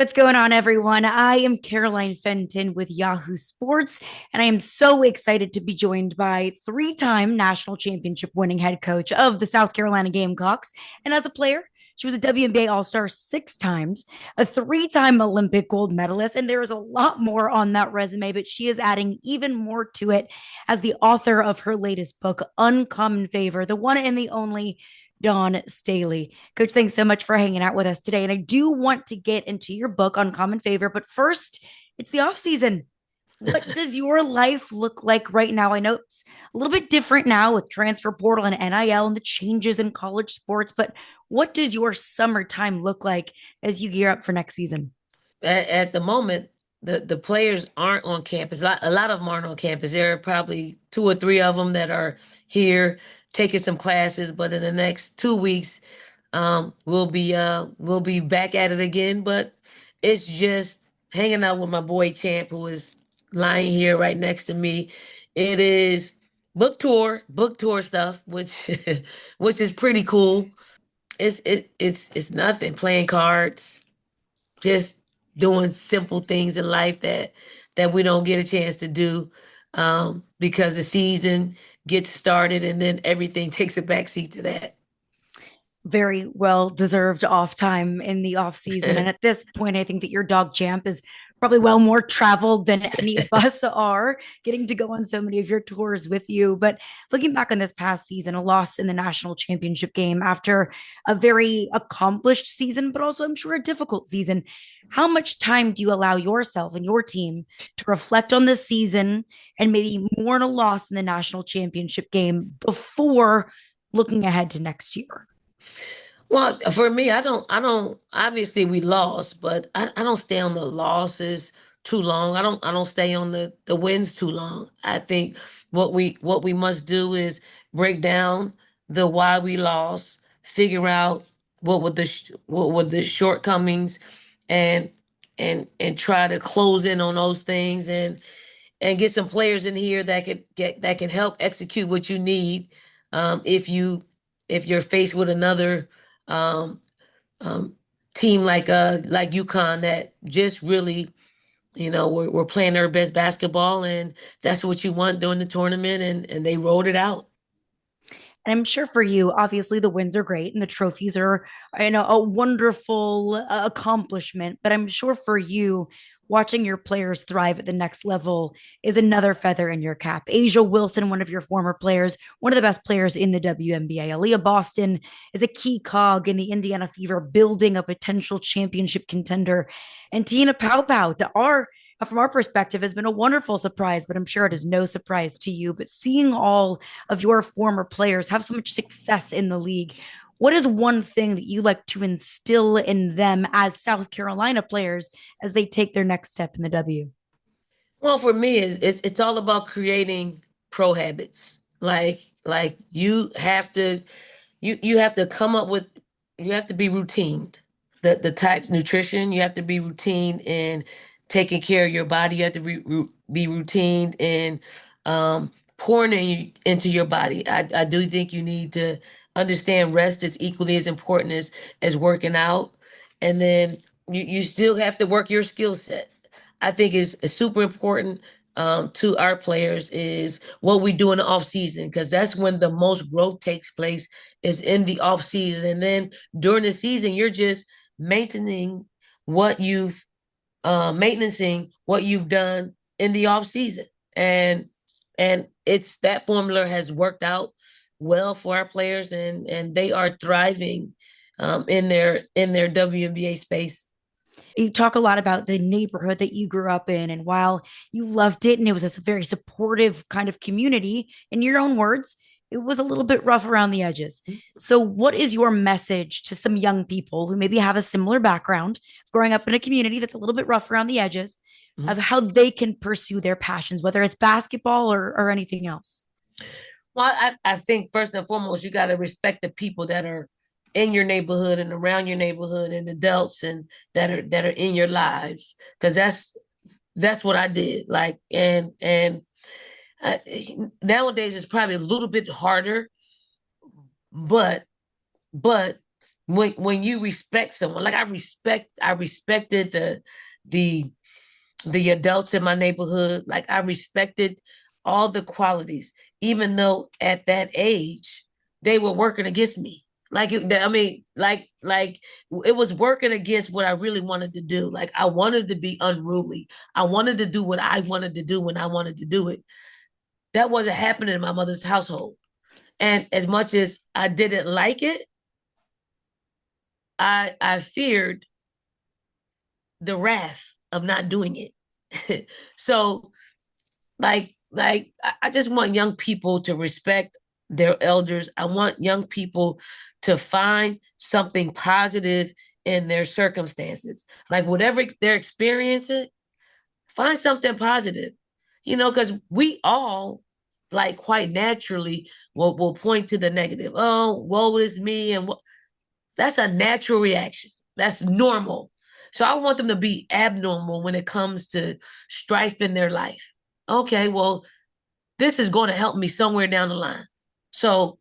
What's going on, everyone? I am Caroline Fenton with Yahoo Sports, and I am so excited to be joined by three-time national championship winning head coach of the South Carolina Gamecocks. And as a player, she was a WNBA All-Star six times, a three-time Olympic gold medalist, and there is a lot more on that resume, but she is adding even more to it as the author of her latest book, Uncommon Favor, the one and the only Dawn Staley. Coach, thanks so much for hanging out with us today. And I do want to get into your book, Uncommon Favor, but first, it's the off season. What does your life look like right now? I know it's a little bit different now with transfer portal and NIL and the changes in college sports, but what does your summertime look like as you gear up for next season? At the moment, the players aren't on campus. A lot of them aren't on campus. There are probably two or three of them that are here taking some classes, but in the next 2 weeks, we'll be back at it again. But it's just hanging out with my boy Champ, who is lying here right next to me. It is book tour stuff, which which is pretty cool. It's nothing. Playing cards, just doing simple things in life that we don't get a chance to do, because the season gets started and then everything takes a backseat to that. Very well deserved off time in the off season. And at this point, I think that your dog Champ is probably well more traveled than any of us are, getting to go on so many of your tours with you. But looking back on this past season, a loss in the national championship game after a very accomplished season, but also I'm sure a difficult season. How much time do you allow yourself and your team to reflect on this season and maybe mourn a loss in the national championship game before looking ahead to next year? Well, for me, I don't, obviously we lost, but I don't stay on the losses too long. I don't stay on the wins too long. I think what we must do is break down the why we lost, figure out what were the shortcomings, and and try to close in on those things, and get some players in here that can help execute what you need. If you're faced with another um, um, team like UConn that just really, we're playing their best basketball, and that's what you want during the tournament, and they rolled it out. And I'm sure for you, obviously the wins are great and the trophies are, a wonderful accomplishment. But I'm sure for you, watching your players thrive at the next level is another feather in your cap. Asia Wilson, one of your former players, one of the best players in the WNBA. Aliyah Boston is a key cog in the Indiana Fever, building a potential championship contender. And Te-Hina Paopao, from our perspective, has been a wonderful surprise, but I'm sure it is no surprise to you. But seeing all of your former players have so much success in the league, what is one thing that you like to instill in them as South Carolina players as they take their next step in the W? Well, for me, it's all about creating pro habits. Like you have to come up with, you have to be routined. The type nutrition, you have to be routine in taking care of your body. You have to be routine in pouring into your body. I do think you need to understand rest is equally as important as working out. And then you still have to work your skill set. I think is super important to our players is what we do in the off season, because that's when the most growth takes place, is in the off season. And then during the season, you're just maintaining what you've maintaining what you've done in the off season. And it's that formula has worked out well for our players, and they are thriving in their WNBA space. You talk a lot about the neighborhood that you grew up in, and while you loved it and it was a very supportive kind of community, in your own words, it was a little bit rough around the edges. So, what is your message to some young people who maybe have a similar background, growing up in a community that's a little bit rough around the edges, Mhm. of how they can pursue their passions, whether it's basketball or anything else? Well, I think first and foremost, you got to respect the people that are in your neighborhood and around your neighborhood, and adults and that are in your lives, because that's what I did. Like, and I, nowadays it's probably a little bit harder, but but when you respect someone, like I respected the the adults in my neighborhood. Like I respected all the qualities, even though at that age they were working against me. I mean, it was working against what I really wanted to do. Like I wanted to be unruly. I wanted to do what I wanted to do when I wanted to do it. That wasn't happening in my mother's household. And as much as I didn't like it, I feared the wrath of not doing it. So I just want young people to respect their elders. I want young people to find something positive in their circumstances. Like whatever they're experiencing, find something positive. Because we all like quite naturally will point to the negative. Oh, woe is me, and that's a natural reaction. That's normal. So I want them to be abnormal when it comes to strife in their life. Okay, well, this is going to help me somewhere down the line. So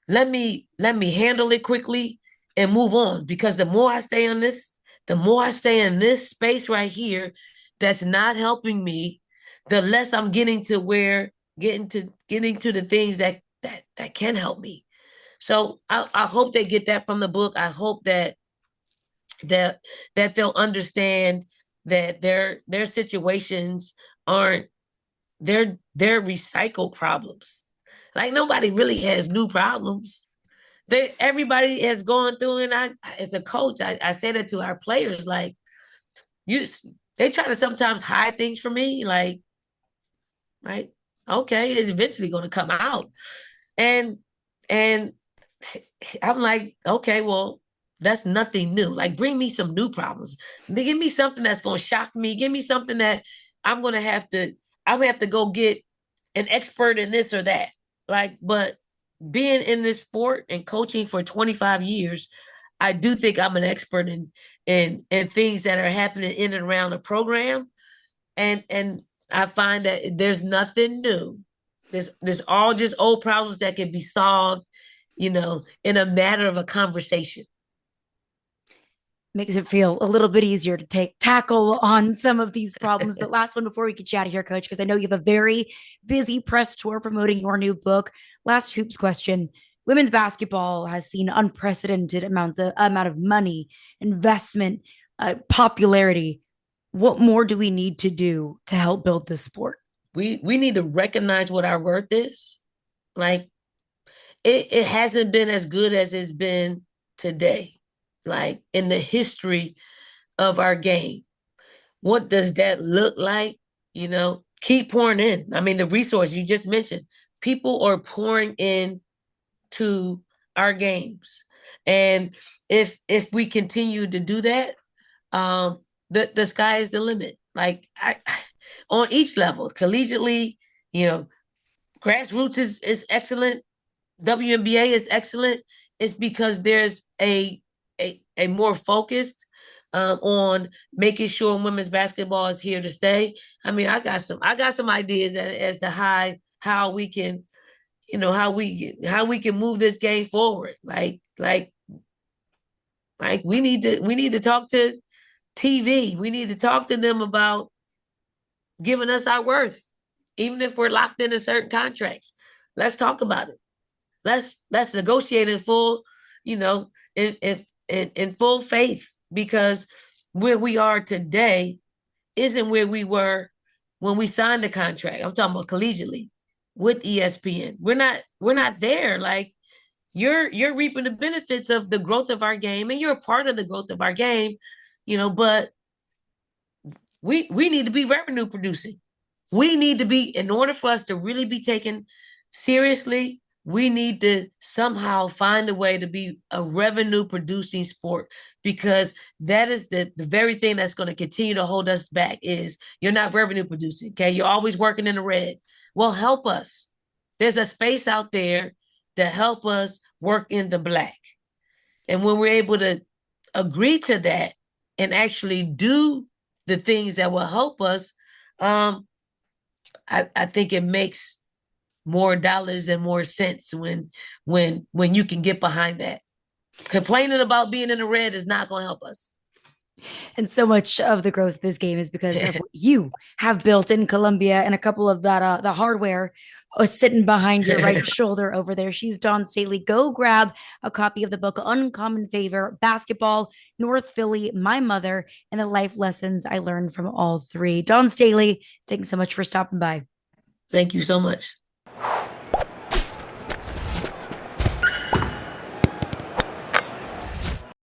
let me handle it quickly and move on, because the more I stay in this space right here that's not helping me, the less I'm getting to the things that can help me. So I hope they get that from the book. I hope that that they'll understand that their situations aren't they're recycled problems. Like nobody really has new problems. Everybody has gone through, and I, as a coach, I say that to our players. Like you, they try to sometimes hide things from me. Like, okay, it's eventually going to come out, and and I'm like, okay, well, that's nothing new. Like, bring me some new problems. Give me something that's going to shock me. Give me something that I'm going to have to. I'm going to have to go get an expert in this or that. Like, but being in this sport and coaching for 25 years, I do think I'm an expert in things that are happening in and around the program. And I find that there's nothing new. There's all just old problems that can be solved, in a matter of a conversation. Makes it feel a little bit easier to tackle on some of these problems. But last one before we get you out of here, coach, because I know you have a very busy press tour promoting your new book. Last hoops question. Women's basketball has seen unprecedented amount of money, investment, popularity. What more do we need to do to help build this sport? We need to recognize what our worth is. Like it hasn't been as good as it's been today, like in the history of our game. What does that look like? Keep pouring in. I mean, the resource you just mentioned, people are pouring in to our games. And if we continue to do that, the sky is the limit. Like on each level, collegiately, you know, grassroots is excellent. WNBA is excellent. It's because there's a more focused on making sure women's basketball is here to stay. I mean, I got some ideas as to how we can, how we can move this game forward. Like we need to talk to TV. We need to talk to them about giving us our worth, even if we're locked into certain contracts. Let's talk about it. Let's negotiate in full, in full faith, because where we are today isn't where we were when we signed the contract. I'm talking about collegiately with ESPN. We're not there. Like you're reaping the benefits of the growth of our game, and you're a part of the growth of our game, but we need to be revenue producing. We need to be, in order for us to really be taken seriously, we need to somehow find a way to be a revenue producing sport, because that is the very thing that's going to continue to hold us back. Is you're not revenue producing. Okay. You're always working in the red. Well, help us. There's a space out there to help us work in the black. And when we're able to agree to that and actually do the things that will help us, um, I think it makes more dollars and more sense when you can get behind that. Complaining about being in the red is not going to help us. And so much of the growth of this game is because of what you have built in Colombia, and a couple of that the hardware sitting behind your right shoulder over there. She's Dawn Staley. Go grab a copy of the book Uncommon Favor, Basketball, North Philly, My Mother, and the life lessons I learned from all three. Dawn Staley, thanks so much for stopping by. Thank you so much.